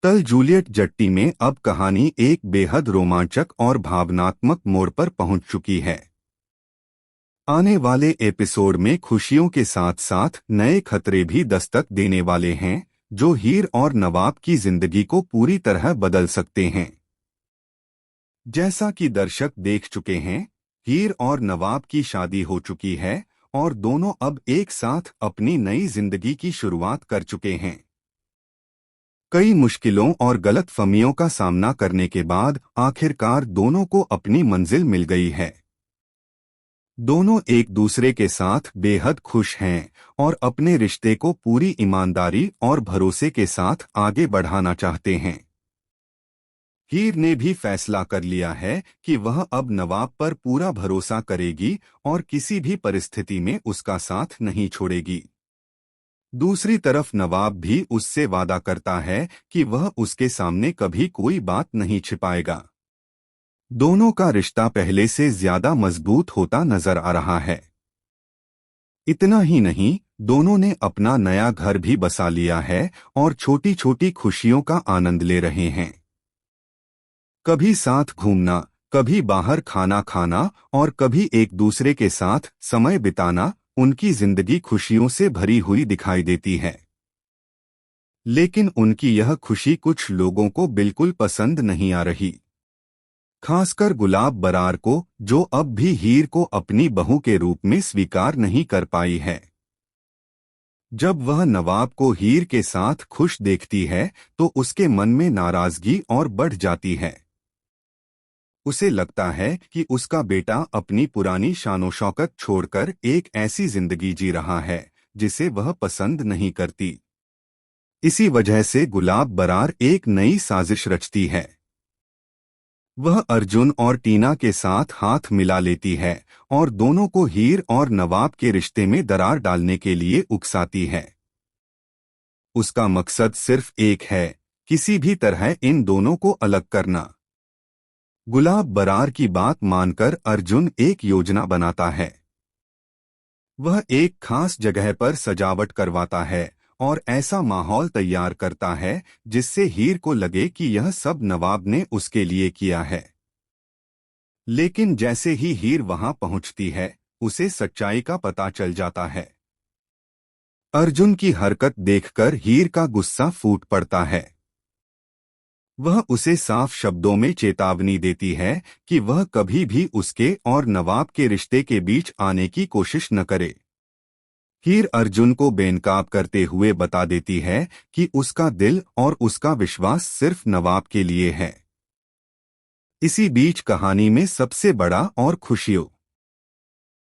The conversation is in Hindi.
तल जूलियट जट्टी में अब कहानी एक बेहद रोमांचक और भावनात्मक मोड़ पर पहुंच चुकी है। आने वाले एपिसोड में खुशियों के साथ साथ नए खतरे भी दस्तक देने वाले हैं, जो हीर और नवाब की जिंदगी को पूरी तरह बदल सकते हैं। जैसा कि दर्शक देख चुके हैं, हीर और नवाब की शादी हो चुकी है और दोनों अब एक साथ अपनी नई जिंदगी की शुरुआत कर चुके हैं। कई मुश्किलों और गलतफहमियों का सामना करने के बाद आखिरकार दोनों को अपनी मंजिल मिल गई है। दोनों एक दूसरे के साथ बेहद खुश हैं और अपने रिश्ते को पूरी ईमानदारी और भरोसे के साथ आगे बढ़ाना चाहते हैं। हीर ने भी फैसला कर लिया है कि वह अब नवाब पर पूरा भरोसा करेगी और किसी भी परिस्थिति में उसका साथ नहीं छोड़ेगी। दूसरी तरफ नवाब भी उससे वादा करता है कि वह उसके सामने कभी कोई बात नहीं छिपाएगा। दोनों का रिश्ता पहले से ज्यादा मजबूत होता नजर आ रहा है। इतना ही नहीं, दोनों ने अपना नया घर भी बसा लिया है और छोटी छोटी खुशियों का आनंद ले रहे हैं। कभी साथ घूमना, कभी बाहर खाना खाना और कभी एक दूसरे के साथ समय बिताना उनकी जिंदगी खुशियों से भरी हुई दिखाई देती है। लेकिन उनकी यह खुशी कुछ लोगों को बिल्कुल पसंद नहीं आ रही, खासकर गुलाब बरार को, जो अब भी हीर को अपनी बहू के रूप में स्वीकार नहीं कर पाई है। जब वह नवाब को हीर के साथ खुश देखती है तो उसके मन में नाराजगी और बढ़ जाती है। उसे लगता है कि उसका बेटा अपनी पुरानी शानो-शौकत छोड़कर एक ऐसी जिंदगी जी रहा है जिसे वह पसंद नहीं करती। इसी वजह से गुलाब बरार एक नई साजिश रचती है। वह अर्जुन और टीना के साथ हाथ मिला लेती है और दोनों को हीर और नवाब के रिश्ते में दरार डालने के लिए उकसाती है। उसका मकसद सिर्फ एक है, किसी भी तरह इन दोनों को अलग करना। गुलाब बरार की बात मानकर अर्जुन एक योजना बनाता है। वह एक खास जगह पर सजावट करवाता है और ऐसा माहौल तैयार करता है जिससे हीर को लगे कि यह सब नवाब ने उसके लिए किया है। लेकिन जैसे ही हीर वहां पहुंचती है, उसे सच्चाई का पता चल जाता है। अर्जुन की हरकत देखकर हीर का गुस्सा फूट पड़ता है। वह उसे साफ शब्दों में चेतावनी देती है कि वह कभी भी उसके और नवाब के रिश्ते के बीच आने की कोशिश न करे। हीर अर्जुन को बेनकाब करते हुए बता देती है कि उसका दिल और उसका विश्वास सिर्फ नवाब के लिए है। इसी बीच कहानी में सबसे बड़ा और खुशियों